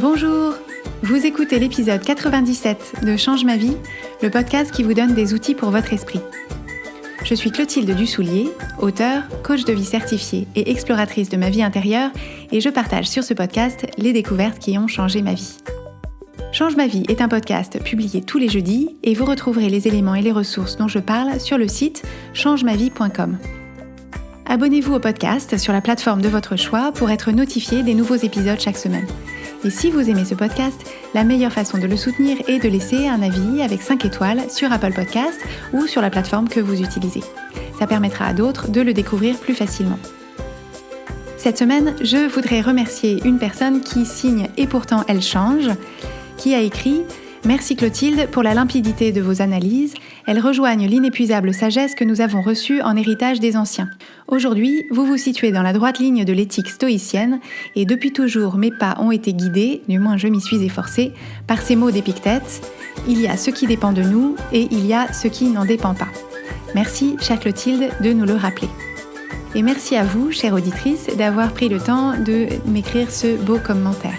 Bonjour, vous écoutez l'épisode 97 de Change ma vie, le podcast qui vous donne des outils pour votre esprit. Je suis Clotilde Dussoulier, auteure, coach de vie certifiée et exploratrice de ma vie intérieure, et je partage sur ce podcast les découvertes qui ont changé ma vie. Change ma vie est un podcast publié tous les jeudis et vous retrouverez les éléments et les ressources dont je parle sur le site changemavie.com. Abonnez-vous au podcast sur la plateforme de votre choix pour être notifié des nouveaux épisodes chaque semaine. Et si vous aimez ce podcast, la meilleure façon de le soutenir est de laisser un avis avec 5 étoiles sur Apple Podcasts ou sur la plateforme que vous utilisez. Ça permettra à d'autres de le découvrir plus facilement. Cette semaine, je voudrais remercier une personne qui signe « Et pourtant elle change », qui a écrit « Merci Clotilde pour la limpidité de vos analyses. Elles rejoignent l'inépuisable sagesse que nous avons reçue en héritage des anciens. Aujourd'hui, vous vous situez dans la droite ligne de l'éthique stoïcienne et depuis toujours mes pas ont été guidés, du moins je m'y suis efforcée, par ces mots d'Épictète. Il y a ce qui dépend de nous et il y a ce qui n'en dépend pas. Merci, chère Clotilde, de nous le rappeler. Et merci à vous, chère auditrice, d'avoir pris le temps de m'écrire ce beau commentaire.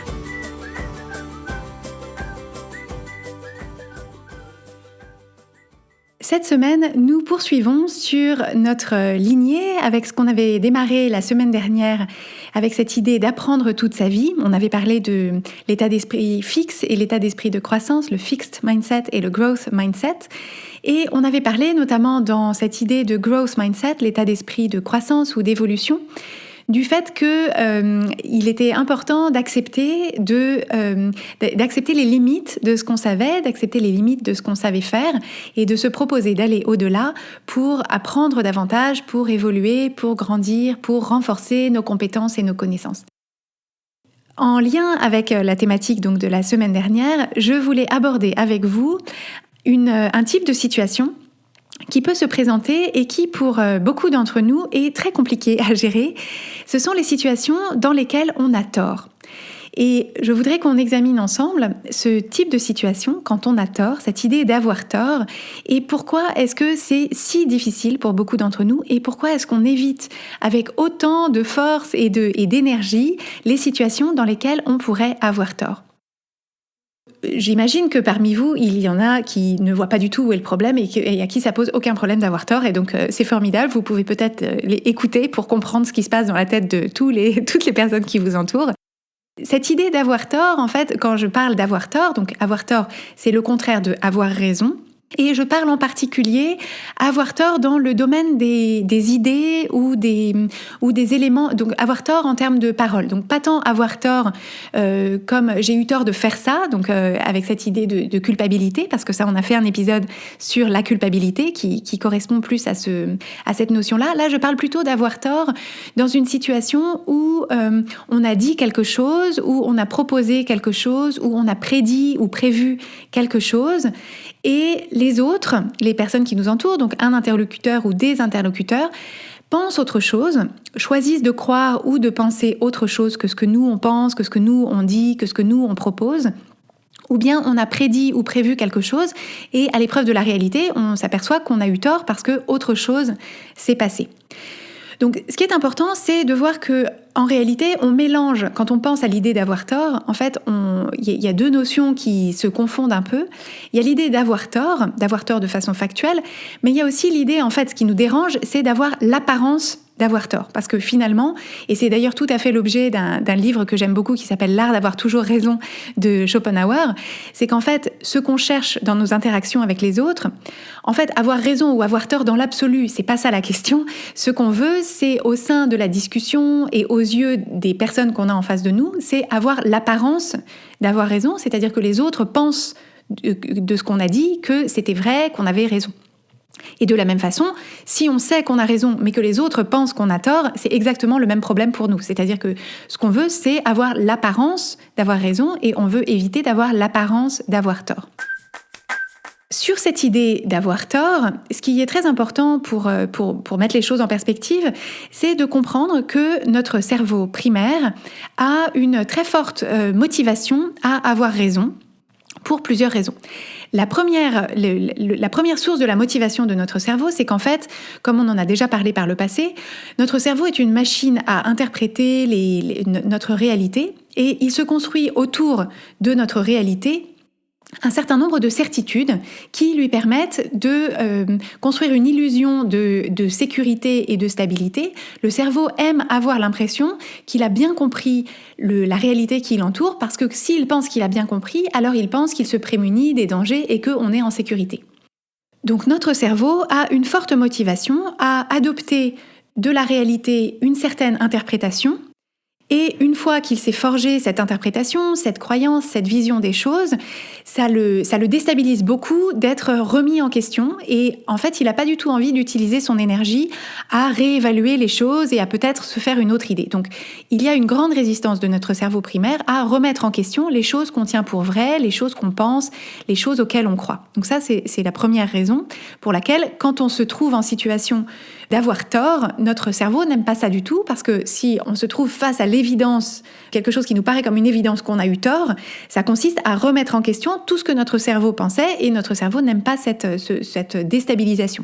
Cette semaine, nous poursuivons sur notre lignée avec ce qu'on avait démarré la semaine dernière avec cette idée d'apprendre toute sa vie. On avait parlé de l'état d'esprit fixe et l'état d'esprit de croissance, le fixed mindset et le growth mindset. Et on avait parlé notamment dans cette idée de growth mindset, l'état d'esprit de croissance ou d'évolution, du fait qu'il était important d'accepter les limites de ce qu'on savait, d'accepter les limites de ce qu'on savait faire et de se proposer d'aller au-delà pour apprendre davantage, pour évoluer, pour grandir, pour renforcer nos compétences et nos connaissances. En lien avec la thématique donc de la semaine dernière, je voulais aborder avec vous un type de situation qui peut se présenter et qui, pour beaucoup d'entre nous, est très compliqué à gérer. Ce sont les situations dans lesquelles on a tort. Et je voudrais qu'on examine ensemble ce type de situation quand on a tort, cette idée d'avoir tort, et pourquoi est-ce que c'est si difficile pour beaucoup d'entre nous, et pourquoi est-ce qu'on évite avec autant de force et d'énergie les situations dans lesquelles on pourrait avoir tort. J'imagine que parmi vous, il y en a qui ne voient pas du tout où est le problème et à qui ça pose aucun problème d'avoir tort. Et donc, c'est formidable. Vous pouvez peut-être les écouter pour comprendre ce qui se passe dans la tête de toutes les personnes qui vous entourent. Cette idée d'avoir tort, en fait, quand je parle d'avoir tort, donc avoir tort, c'est le contraire de avoir raison. Et je parle en particulier avoir tort dans le domaine des idées ou des éléments, donc avoir tort en termes de parole. Donc pas tant avoir tort comme j'ai eu tort de faire ça, donc avec cette idée de culpabilité, parce que ça on a fait un épisode sur la culpabilité qui correspond plus à cette notion-là. Là je parle plutôt d'avoir tort dans une situation où on a dit quelque chose, où on a proposé quelque chose, où on a prédit ou prévu quelque chose. Et les autres, les personnes qui nous entourent, donc un interlocuteur ou des interlocuteurs, pensent autre chose, choisissent de croire ou de penser autre chose que ce que nous on pense, que ce que nous on dit, que ce que nous on propose. Ou bien on a prédit ou prévu quelque chose et à l'épreuve de la réalité, on s'aperçoit qu'on a eu tort parce que autre chose s'est passé. Donc, ce qui est important, c'est de voir que, en réalité, on mélange, quand on pense à l'idée d'avoir tort, en fait, il y a deux notions qui se confondent un peu. Il y a l'idée d'avoir tort de façon factuelle, mais il y a aussi l'idée, en fait, ce qui nous dérange, c'est d'avoir l'apparence d'avoir tort. Parce que finalement, et c'est d'ailleurs tout à fait l'objet d'un livre que j'aime beaucoup qui s'appelle « L'art d'avoir toujours raison » de Schopenhauer, c'est qu'en fait, ce qu'on cherche dans nos interactions avec les autres, en fait, avoir raison ou avoir tort dans l'absolu, c'est pas ça la question. Ce qu'on veut, c'est au sein de la discussion et aux yeux des personnes qu'on a en face de nous, c'est avoir l'apparence d'avoir raison, c'est-à-dire que les autres pensent de ce qu'on a dit que c'était vrai, qu'on avait raison. Et de la même façon, si on sait qu'on a raison, mais que les autres pensent qu'on a tort, c'est exactement le même problème pour nous. C'est-à-dire que ce qu'on veut, c'est avoir l'apparence d'avoir raison et on veut éviter d'avoir l'apparence d'avoir tort. Sur cette idée d'avoir tort, ce qui est très important pour mettre les choses en perspective, c'est de comprendre que notre cerveau primaire a une très forte motivation à avoir raison pour plusieurs raisons. La première source de la motivation de notre cerveau, c'est qu'en fait, comme on en a déjà parlé par le passé, notre cerveau est une machine à interpréter notre réalité et il se construit autour de notre réalité un certain nombre de certitudes qui lui permettent de construire une illusion de sécurité et de stabilité. Le cerveau aime avoir l'impression qu'il a bien compris la réalité qui l'entoure, parce que s'il pense qu'il a bien compris, alors il pense qu'il se prémunit des dangers et qu'on est en sécurité. Donc notre cerveau a une forte motivation à adopter de la réalité une certaine interprétation. Et une fois qu'il s'est forgé cette interprétation, cette croyance, cette vision des choses, ça le déstabilise beaucoup d'être remis en question. Et en fait, il n'a pas du tout envie d'utiliser son énergie à réévaluer les choses et à peut-être se faire une autre idée. Donc, il y a une grande résistance de notre cerveau primaire à remettre en question les choses qu'on tient pour vraies, les choses qu'on pense, les choses auxquelles on croit. Donc ça, c'est la première raison pour laquelle, quand on se trouve en situation d'avoir tort, notre cerveau n'aime pas ça du tout, parce que si on se trouve face à l'évidence, quelque chose qui nous paraît comme une évidence qu'on a eu tort, ça consiste à remettre en question tout ce que notre cerveau pensait, et notre cerveau n'aime pas cette déstabilisation.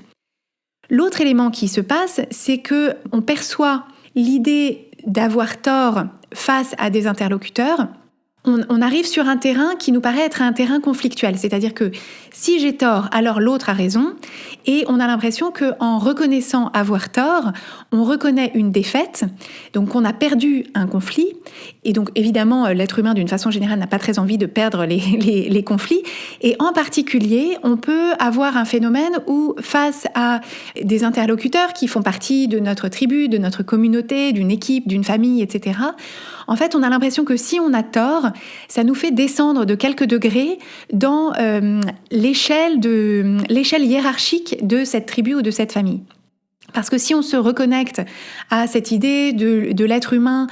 L'autre élément qui se passe, c'est que on perçoit l'idée d'avoir tort face à des interlocuteurs. On arrive sur un terrain qui nous paraît être un terrain conflictuel, c'est-à-dire que si j'ai tort, alors l'autre a raison, et on a l'impression qu'en reconnaissant avoir tort, on reconnaît une défaite, donc on a perdu un conflit, et donc évidemment l'être humain d'une façon générale n'a pas très envie de perdre les conflits, et en particulier on peut avoir un phénomène où face à des interlocuteurs qui font partie de notre tribu, de notre communauté, d'une équipe, d'une famille, etc., en fait, on a l'impression que si on a tort, ça nous fait descendre de quelques degrés dans l'échelle hiérarchique de cette tribu ou de cette famille. Parce que si on se reconnecte à cette idée de l'être humain,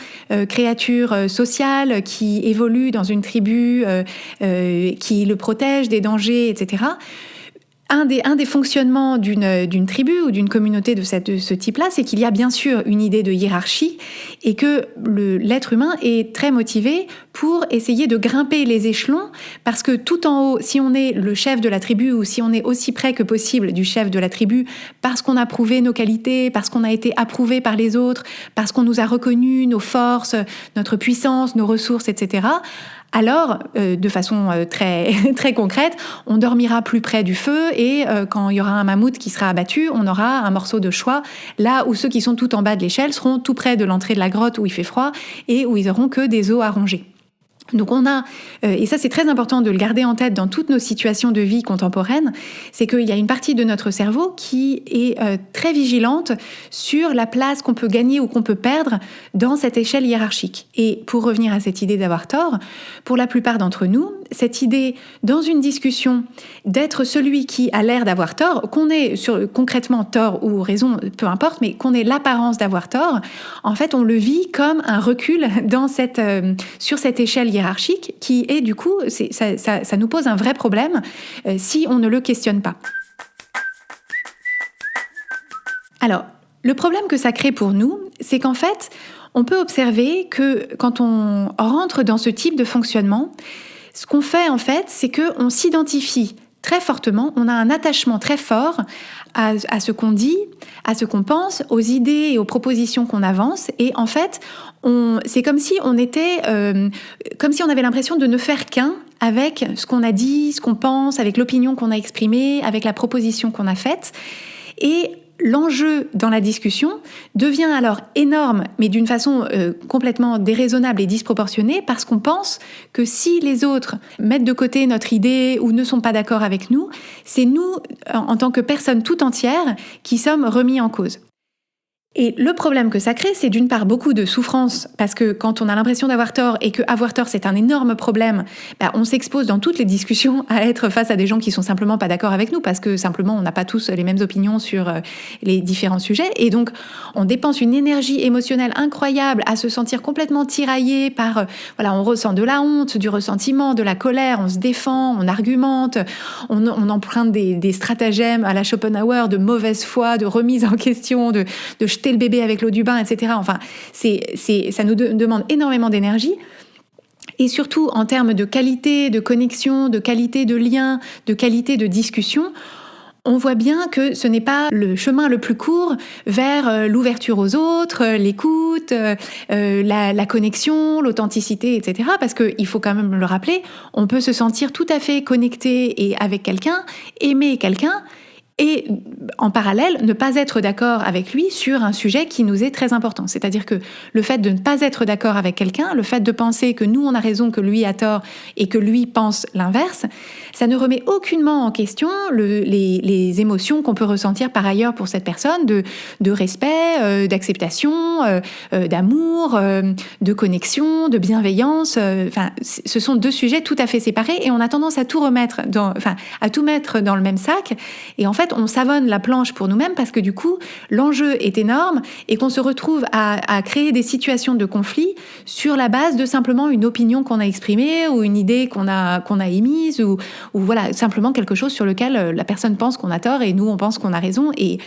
créature sociale qui évolue dans une tribu, qui le protège des dangers, etc., un des fonctionnements d'une tribu ou d'une communauté de ce type-là, c'est qu'il y a bien sûr une idée de hiérarchie et que l'être humain est très motivé pour essayer de grimper les échelons, parce que tout en haut, si on est le chef de la tribu ou si on est aussi près que possible du chef de la tribu, parce qu'on a prouvé nos qualités, parce qu'on a été approuvé par les autres, parce qu'on nous a reconnu nos forces, notre puissance, nos ressources, etc., alors, de façon très, très concrète, on dormira plus près du feu, et quand il y aura un mammouth qui sera abattu, on aura un morceau de choix, là où ceux qui sont tout en bas de l'échelle seront tout près de l'entrée de la grotte où il fait froid et où ils auront que des os à ronger. Donc on a, et ça c'est très important de le garder en tête dans toutes nos situations de vie contemporaines, c'est qu'il y a une partie de notre cerveau qui est très vigilante sur la place qu'on peut gagner ou qu'on peut perdre dans cette échelle hiérarchique. Et pour revenir à cette idée d'avoir tort, pour la plupart d'entre nous, cette idée dans une discussion d'être celui qui a l'air d'avoir tort, qu'on ait concrètement tort ou raison, peu importe, mais qu'on ait l'apparence d'avoir tort, en fait on le vit comme un recul sur cette échelle hiérarchique qui est du coup, ça nous pose un vrai problème si on ne le questionne pas. Alors, le problème que ça crée pour nous, c'est qu'en fait, on peut observer que quand on rentre dans ce type de fonctionnement, ce qu'on fait en fait, c'est qu'on s'identifie très fortement, on a un attachement très fort à ce qu'on dit, à ce qu'on pense, aux idées et aux propositions qu'on avance, et en fait, c'est comme si on était, comme si on avait l'impression de ne faire qu'un avec ce qu'on a dit, ce qu'on pense, avec l'opinion qu'on a exprimée, avec la proposition qu'on a faite, et l'enjeu dans la discussion devient alors énorme, mais d'une façon complètement déraisonnable et disproportionnée, parce qu'on pense que si les autres mettent de côté notre idée ou ne sont pas d'accord avec nous, c'est nous, en tant que personnes tout entières, qui sommes remis en cause. Et le problème que ça crée, c'est d'une part beaucoup de souffrance, parce que quand on a l'impression d'avoir tort et que avoir tort c'est un énorme problème, on s'expose dans toutes les discussions à être face à des gens qui sont simplement pas d'accord avec nous, parce que simplement on n'a pas tous les mêmes opinions sur les différents sujets, et donc on dépense une énergie émotionnelle incroyable à se sentir complètement tiraillé par, on ressent de la honte, du ressentiment, de la colère, on se défend, on argumente, on emprunte des stratagèmes à la Schopenhauer de mauvaise foi, de remise en question, de jeter le bébé avec l'eau du bain, etc. Enfin, ça nous demande énormément d'énergie. Et surtout, en termes de qualité de connexion, de qualité de lien, de qualité de discussion, on voit bien que ce n'est pas le chemin le plus court vers l'ouverture aux autres, l'écoute, la connexion, l'authenticité, etc. Parce qu'il faut quand même le rappeler, on peut se sentir tout à fait connecté et avec quelqu'un, aimer quelqu'un, et en parallèle, ne pas être d'accord avec lui sur un sujet qui nous est très important. C'est-à-dire que le fait de ne pas être d'accord avec quelqu'un, le fait de penser que nous on a raison, que lui a tort et que lui pense l'inverse, ça ne remet aucunement en question les émotions qu'on peut ressentir par ailleurs pour cette personne, de respect, d'acceptation, d'amour, de connexion, de bienveillance. Ce sont deux sujets tout à fait séparés et on a tendance à tout remettre à tout mettre dans le même sac. Et en fait, on savonne la planche pour nous-mêmes parce que du coup, l'enjeu est énorme et qu'on se retrouve à créer des situations de conflit sur la base de simplement une opinion qu'on a exprimée ou une idée qu'on a émise ou voilà, simplement quelque chose sur lequel la personne pense qu'on a tort et nous, on pense qu'on a raison. Et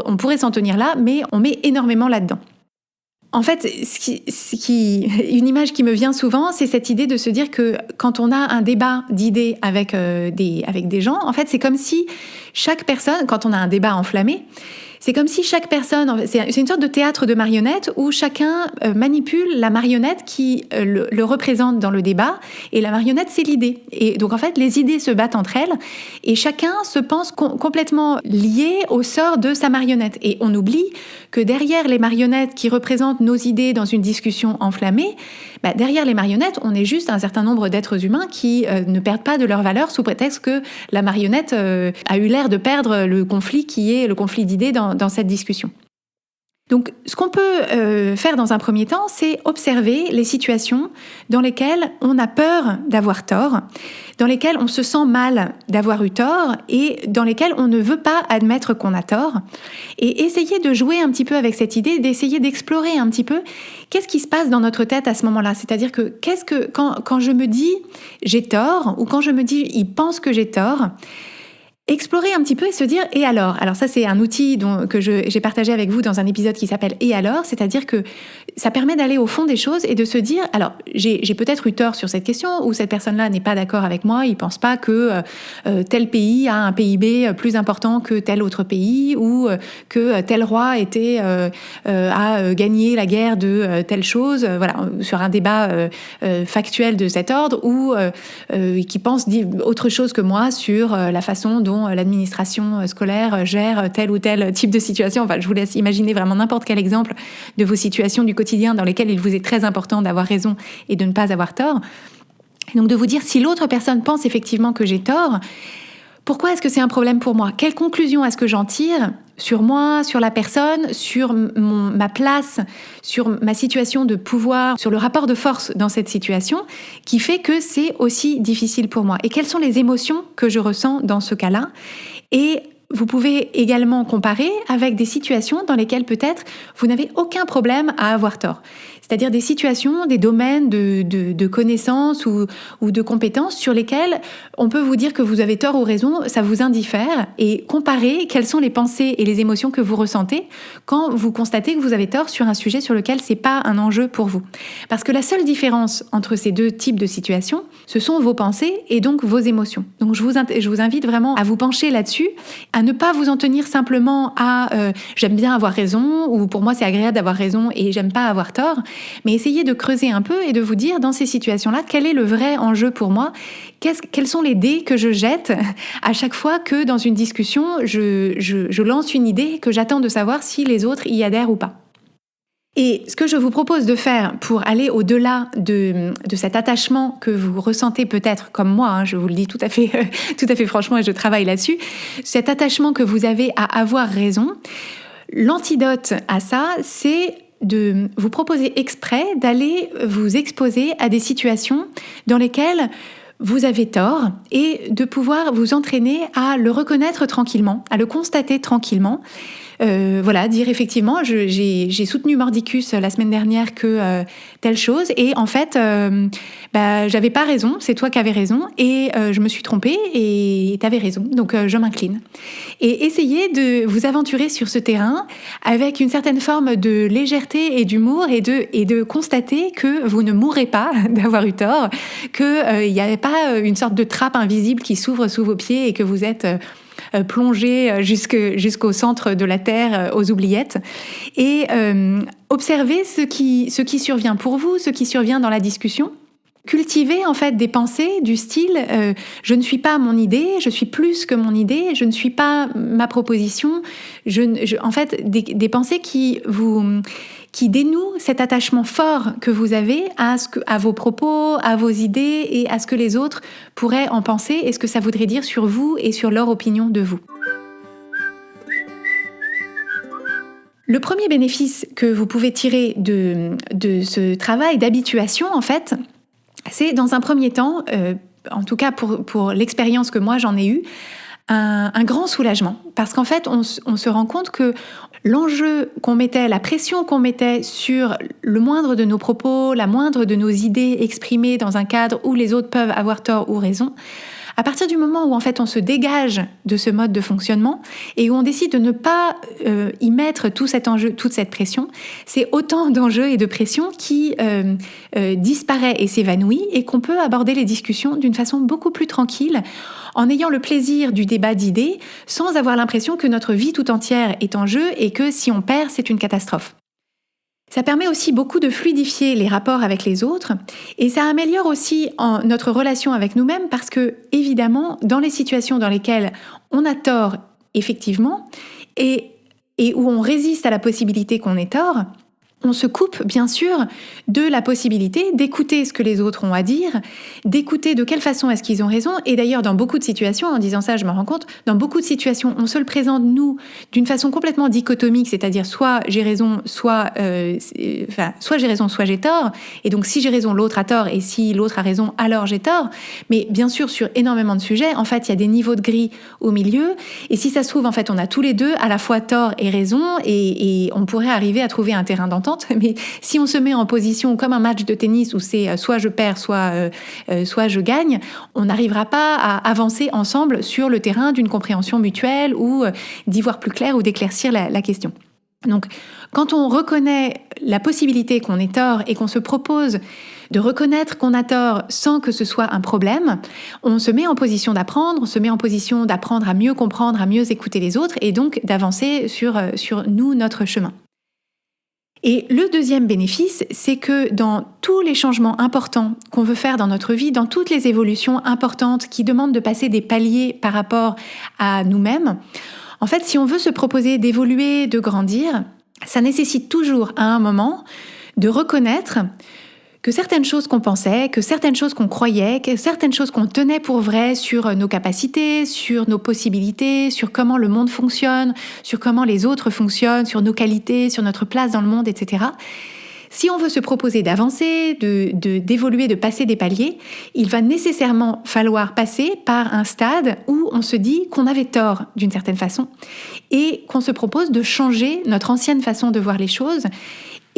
on pourrait s'en tenir là, mais on met énormément là-dedans. En fait, une image qui me vient souvent, c'est cette idée de se dire que quand on a un débat d'idées avec des gens, en fait, c'est comme si chaque personne, quand on a un débat enflammé, c'est comme si chaque personne, c'est une sorte de théâtre de marionnettes où chacun manipule la marionnette qui le représente dans le débat, et la marionnette, c'est l'idée. Et donc en fait, les idées se battent entre elles, et chacun se pense complètement lié au sort de sa marionnette. Et on oublie que derrière les marionnettes qui représentent nos idées dans une discussion enflammée, derrière les marionnettes, on est juste un certain nombre d'êtres humains qui ne perdent pas de leur valeur sous prétexte que la marionnette a eu l'air de perdre le conflit qui est le conflit d'idées dans cette discussion. Donc, ce qu'on peut faire dans un premier temps, c'est observer les situations dans lesquelles on a peur d'avoir tort, dans lesquelles on se sent mal d'avoir eu tort et dans lesquelles on ne veut pas admettre qu'on a tort. Et essayer de jouer un petit peu avec cette idée, d'essayer d'explorer un petit peu qu'est-ce qui se passe dans notre tête à ce moment-là. C'est-à-dire que quand je me dis j'ai tort ou quand je me dis il pense que j'ai tort, explorer un petit peu et se dire « et alors ?» Alors ça, c'est un outil que j'ai partagé avec vous dans un épisode qui s'appelle « et alors ?» C'est-à-dire que ça permet d'aller au fond des choses et de se dire « alors, j'ai peut-être eu tort sur cette question ou cette personne-là n'est pas d'accord avec moi, il pense pas que tel pays a un PIB plus important que tel autre pays ou que tel roi a gagné la guerre de telle chose. » Voilà, sur un débat factuel de cet ordre ou qui pense autre chose que moi sur la façon dont l'administration scolaire gère tel ou tel type de situation. Enfin, je vous laisse imaginer vraiment n'importe quel exemple de vos situations du quotidien dans lesquelles il vous est très important d'avoir raison et de ne pas avoir tort. Et donc de vous dire, si l'autre personne pense effectivement que j'ai tort, pourquoi est-ce que c'est un problème pour moi ? Quelle conclusion est-ce que j'en tire sur moi, sur la personne, sur ma place, sur ma situation de pouvoir, sur le rapport de force dans cette situation, qui fait que c'est aussi difficile pour moi ? Et quelles sont les émotions que je ressens dans ce cas-là ? Et vous pouvez également comparer avec des situations dans lesquelles peut-être vous n'avez aucun problème à avoir tort. C'est-à-dire des situations, des domaines de connaissances ou de compétences sur lesquels on peut vous dire que vous avez tort ou raison, ça vous indiffère, et comparer quelles sont les pensées et les émotions que vous ressentez quand vous constatez que vous avez tort sur un sujet sur lequel c'est pas un enjeu pour vous. Parce que la seule différence entre ces deux types de situations, ce sont vos pensées et donc vos émotions. Donc je vous invite vraiment à vous pencher là-dessus, à ne pas vous en tenir simplement à j'aime bien avoir raison, ou pour moi c'est agréable d'avoir raison et j'aime pas avoir tort, mais essayez de creuser un peu et de vous dire dans ces situations-là, quel est le vrai enjeu pour moi ? Quels sont les dés que je jette à chaque fois que dans une discussion, je lance une idée que j'attends de savoir si les autres y adhèrent ou pas. Et ce que je vous propose de faire pour aller au-delà de cet attachement que vous ressentez peut-être comme moi, je vous le dis tout à fait franchement et je travaille là-dessus, cet attachement que vous avez à avoir raison, l'antidote à ça, c'est de vous proposer exprès d'aller vous exposer à des situations dans lesquelles vous avez tort et de pouvoir vous entraîner à le reconnaître tranquillement, à le constater tranquillement. Dire effectivement, j'ai soutenu Mordicus la semaine dernière que telle chose et en fait, j'avais pas raison, c'est toi qui avais raison et je me suis trompée et t'avais raison, donc je m'incline. Et essayez de vous aventurer sur ce terrain avec une certaine forme de légèreté et d'humour et de constater que vous ne mourrez pas d'avoir eu tort, qu'il n'y avait pas une sorte de trappe invisible qui s'ouvre sous vos pieds et que vous êtes plonger jusqu'au centre de la Terre, aux oubliettes, et observer ce qui survient pour vous, ce qui survient dans la discussion. Cultiver en fait des pensées du style je ne suis pas mon idée, je suis plus que mon idée, je ne suis pas ma proposition. En fait, des pensées qui dénouent cet attachement fort que vous avez à vos propos, à vos idées et à ce que les autres pourraient en penser et ce que ça voudrait dire sur vous et sur leur opinion de vous. Le premier bénéfice que vous pouvez tirer de ce travail d'habituation, en fait, c'est dans un premier temps, en tout cas pour l'expérience que moi j'en ai eue, un grand soulagement. Parce qu'en fait, on se rend compte que l'enjeu qu'on mettait, la pression qu'on mettait sur le moindre de nos propos, la moindre de nos idées exprimées dans un cadre où les autres peuvent avoir tort ou raison, à partir du moment où en fait on se dégage de ce mode de fonctionnement et où on décide de ne pas y mettre tout cet enjeu, toute cette pression, c'est autant d'enjeux et de pression qui disparaît et s'évanouit et qu'on peut aborder les discussions d'une façon beaucoup plus tranquille en ayant le plaisir du débat d'idées sans avoir l'impression que notre vie tout entière est en jeu et que si on perd, c'est une catastrophe. Ça permet aussi beaucoup de fluidifier les rapports avec les autres et ça améliore aussi notre relation avec nous-mêmes parce que, évidemment, dans les situations dans lesquelles on a tort, effectivement, et où on résiste à la possibilité qu'on ait tort, on se coupe bien sûr de la possibilité d'écouter ce que les autres ont à dire, d'écouter de quelle façon est-ce qu'ils ont raison. Et d'ailleurs, dans beaucoup de situations, en disant ça, je me rends compte, dans beaucoup de situations, on se le présente, nous, d'une façon complètement dichotomique, c'est-à-dire soit j'ai raison, soit j'ai raison, soit j'ai tort. Et donc, si j'ai raison, l'autre a tort, et si l'autre a raison, alors j'ai tort. Mais bien sûr, sur énormément de sujets, en fait, il y a des niveaux de gris au milieu. Et si ça se trouve, en fait, on a tous les deux à la fois tort et raison, et on pourrait arriver à trouver un terrain d'entente. Mais si on se met en position comme un match de tennis où c'est soit je perds, soit je gagne, on n'arrivera pas à avancer ensemble sur le terrain d'une compréhension mutuelle ou d'y voir plus clair ou d'éclaircir la question. Donc, quand on reconnaît la possibilité qu'on ait tort et qu'on se propose de reconnaître qu'on a tort sans que ce soit un problème, on se met en position d'apprendre, on se met en position d'apprendre à mieux comprendre, à mieux écouter les autres et donc d'avancer sur nous, notre chemin. Et le deuxième bénéfice, c'est que dans tous les changements importants qu'on veut faire dans notre vie, dans toutes les évolutions importantes qui demandent de passer des paliers par rapport à nous-mêmes, en fait, si on veut se proposer d'évoluer, de grandir, ça nécessite toujours à un moment de reconnaître que certaines choses qu'on pensait, que certaines choses qu'on croyait, que certaines choses qu'on tenait pour vraies sur nos capacités, sur nos possibilités, sur comment le monde fonctionne, sur comment les autres fonctionnent, sur nos qualités, sur notre place dans le monde, etc. Si on veut se proposer d'avancer, d'évoluer, de passer des paliers, il va nécessairement falloir passer par un stade où on se dit qu'on avait tort d'une certaine façon et qu'on se propose de changer notre ancienne façon de voir les choses.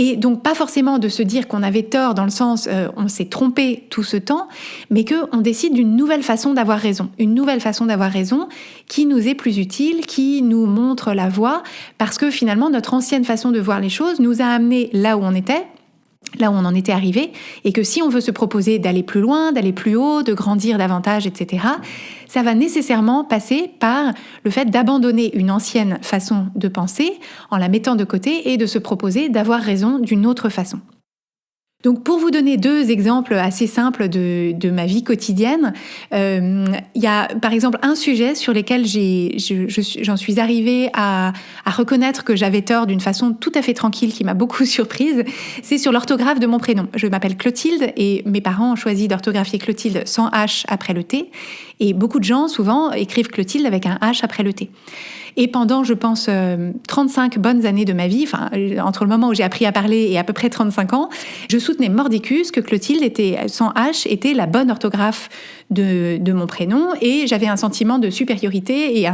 Et donc pas forcément de se dire qu'on avait tort dans le sens on s'est trompé tout ce temps, mais qu'on décide d'une nouvelle façon d'avoir raison. Une nouvelle façon d'avoir raison qui nous est plus utile, qui nous montre la voie, parce que finalement notre ancienne façon de voir les choses nous a amenés là où on était, là où on en était arrivé, et que si on veut se proposer d'aller plus loin, d'aller plus haut, de grandir davantage, etc., ça va nécessairement passer par le fait d'abandonner une ancienne façon de penser en la mettant de côté et de se proposer d'avoir raison d'une autre façon. Donc pour vous donner deux exemples assez simples de ma vie quotidienne, il y a par exemple un sujet sur lequel j'en suis arrivée à reconnaître que j'avais tort d'une façon tout à fait tranquille qui m'a beaucoup surprise, c'est sur l'orthographe de mon prénom. Je m'appelle Clotilde et mes parents ont choisi d'orthographier Clotilde sans H après le T et beaucoup de gens souvent écrivent Clotilde avec un H après le T. Et pendant, je pense, 35 bonnes années de ma vie, entre le moment où j'ai appris à parler et à peu près 35 ans, je soutenais mordicus que Clotilde sans H était la bonne orthographe de mon prénom et j'avais un sentiment de supériorité et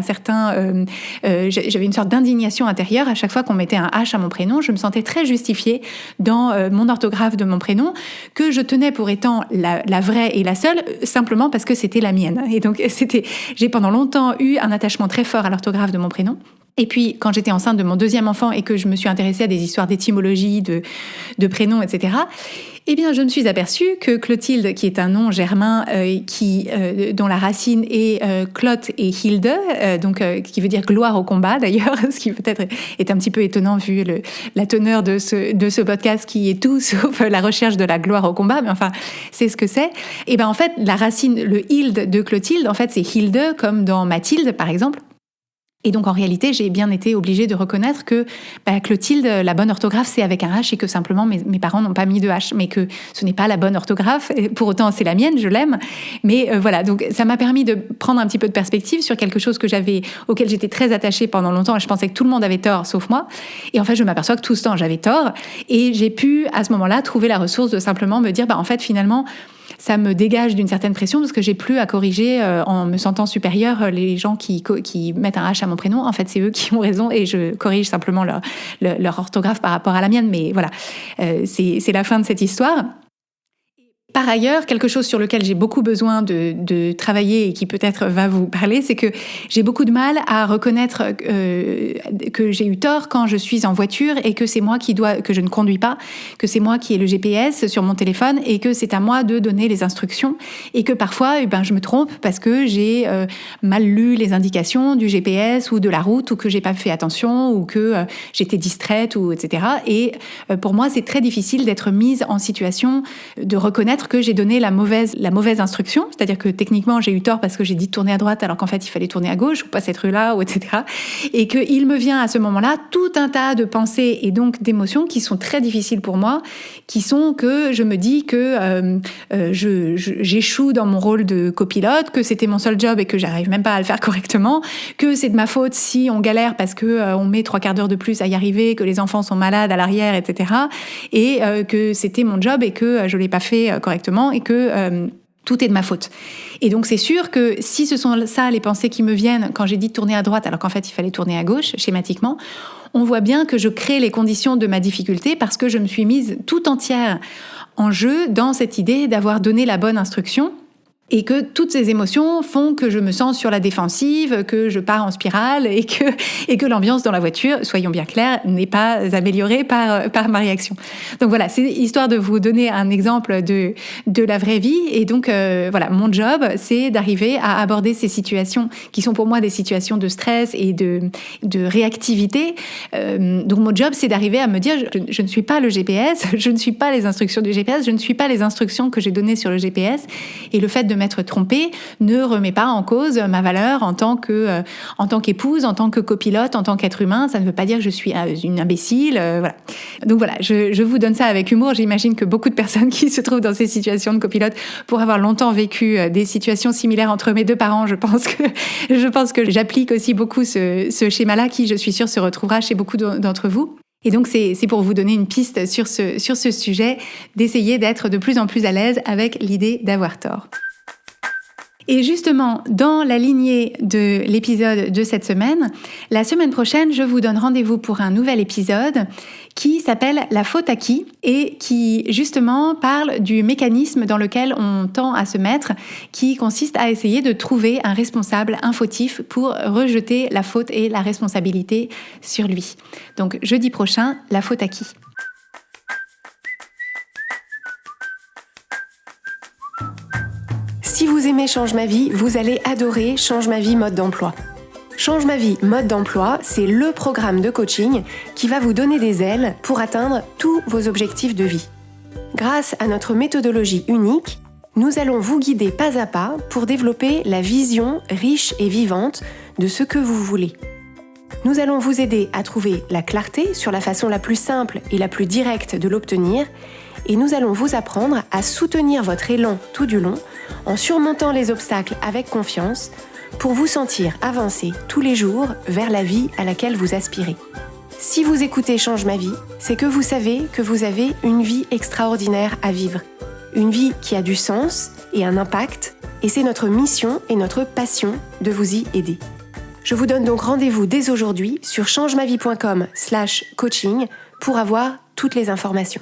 j'avais une sorte d'indignation intérieure à chaque fois qu'on mettait un H à mon prénom. Je me sentais très justifiée dans mon orthographe de mon prénom que je tenais pour étant la vraie et la seule simplement parce que c'était la mienne. Et donc j'ai pendant longtemps eu un attachement très fort à l'orthographe de mon prénom. Et puis, quand j'étais enceinte de mon deuxième enfant et que je me suis intéressée à des histoires d'étymologie, de prénoms, etc., eh bien, je me suis aperçue que Clotilde, qui est un nom germain dont la racine est Cloth et Hilde, qui veut dire gloire au combat d'ailleurs, ce qui peut-être est un petit peu étonnant vu la teneur de ce podcast qui est tout sauf la recherche de la gloire au combat, mais enfin, c'est ce que c'est. Et ben en fait, la racine, le Hilde de Clotilde, en fait, c'est Hilde, comme dans Mathilde, par exemple. Et donc, en réalité, j'ai bien été obligée de reconnaître que Clotilde, la bonne orthographe, c'est avec un H et que simplement mes parents n'ont pas mis de H, mais que ce n'est pas la bonne orthographe. Et pour autant, c'est la mienne, je l'aime. Mais voilà, donc ça m'a permis de prendre un petit peu de perspective sur quelque chose auquel j'étais très attachée pendant longtemps. Et je pensais que tout le monde avait tort, sauf moi. Et en fait, je m'aperçois que tout ce temps, j'avais tort. Et j'ai pu, à ce moment-là, trouver la ressource de simplement me dire, en fait, finalement, ça me dégage d'une certaine pression parce que j'ai plus à corriger en me sentant supérieure les gens qui mettent un H à mon prénom. En fait, c'est eux qui ont raison et je corrige simplement leur orthographe par rapport à la mienne. Mais voilà, c'est la fin de cette histoire. Par ailleurs, quelque chose sur lequel j'ai beaucoup besoin de travailler et qui peut-être va vous parler, c'est que j'ai beaucoup de mal à reconnaître que j'ai eu tort quand je suis en voiture et que c'est moi que je ne conduis pas, que c'est moi qui ai le GPS sur mon téléphone et que c'est à moi de donner les instructions et que parfois, je me trompe parce que j'ai mal lu les indications du GPS ou de la route ou que j'ai pas fait attention ou que j'étais distraite ou etc. Et pour moi, c'est très difficile d'être mise en situation de reconnaître que j'ai donné la mauvaise instruction, c'est-à-dire que techniquement j'ai eu tort parce que j'ai dit de tourner à droite alors qu'en fait il fallait tourner à gauche ou pas cette rue-là, ou etc. Et qu'il me vient à ce moment-là tout un tas de pensées et donc d'émotions qui sont très difficiles pour moi, qui sont que je me dis que j'échoue dans mon rôle de copilote, que c'était mon seul job et que j'arrive même pas à le faire correctement, que c'est de ma faute si on galère parce que on met 3/4 d'heure de plus à y arriver, que les enfants sont malades à l'arrière, etc. Et que c'était mon job et que je l'ai pas fait correctement et que tout est de ma faute. Et donc c'est sûr que si ce sont ça les pensées qui me viennent quand j'ai dit de tourner à droite alors qu'en fait il fallait tourner à gauche, schématiquement, on voit bien que je crée les conditions de ma difficulté parce que je me suis mise tout entière en jeu dans cette idée d'avoir donné la bonne instruction. Et que toutes ces émotions font que je me sens sur la défensive, que je pars en spirale et que l'ambiance dans la voiture, soyons bien clairs, n'est pas améliorée par ma réaction. Donc voilà, c'est histoire de vous donner un exemple de la vraie vie. Et donc voilà, mon job, c'est d'arriver à aborder ces situations qui sont pour moi des situations de stress et de réactivité. Donc mon job, c'est d'arriver à me dire, je ne suis pas le GPS, je ne suis pas les instructions du GPS, je ne suis pas les instructions que j'ai données sur le GPS. Et le fait de m'être trompée ne remet pas en cause ma valeur en tant qu'épouse, en tant que copilote, en tant qu'être humain. Ça ne veut pas dire que je suis une imbécile. Voilà. Donc voilà, je vous donne ça avec humour. J'imagine que beaucoup de personnes qui se trouvent dans ces situations de copilote, pour avoir longtemps vécu des situations similaires entre mes deux parents, je pense que j'applique aussi beaucoup ce schéma-là qui, je suis sûre, se retrouvera chez beaucoup d'entre vous. Et donc, c'est pour vous donner une piste sur ce sujet, d'essayer d'être de plus en plus à l'aise avec l'idée d'avoir tort. Et justement, dans la lignée de l'épisode de cette semaine, la semaine prochaine, je vous donne rendez-vous pour un nouvel épisode qui s'appelle « La faute à qui ?» et qui, justement, parle du mécanisme dans lequel on tend à se mettre, qui consiste à essayer de trouver un responsable, un fautif, pour rejeter la faute et la responsabilité sur lui. Donc, jeudi prochain, « La faute à qui ?» Si vous aimez Change ma vie, vous allez adorer Change ma vie mode d'emploi. Change ma vie mode d'emploi, c'est le programme de coaching qui va vous donner des ailes pour atteindre tous vos objectifs de vie. Grâce à notre méthodologie unique, nous allons vous guider pas à pas pour développer la vision riche et vivante de ce que vous voulez. Nous allons vous aider à trouver la clarté sur la façon la plus simple et la plus directe de l'obtenir, et nous allons vous apprendre à soutenir votre élan tout du long en surmontant les obstacles avec confiance pour vous sentir avancer tous les jours vers la vie à laquelle vous aspirez. Si vous écoutez Change ma vie, c'est que vous savez que vous avez une vie extraordinaire à vivre. Une vie qui a du sens et un impact, et c'est notre mission et notre passion de vous y aider. Je vous donne donc rendez-vous dès aujourd'hui sur changemavie.com/coaching pour avoir toutes les informations.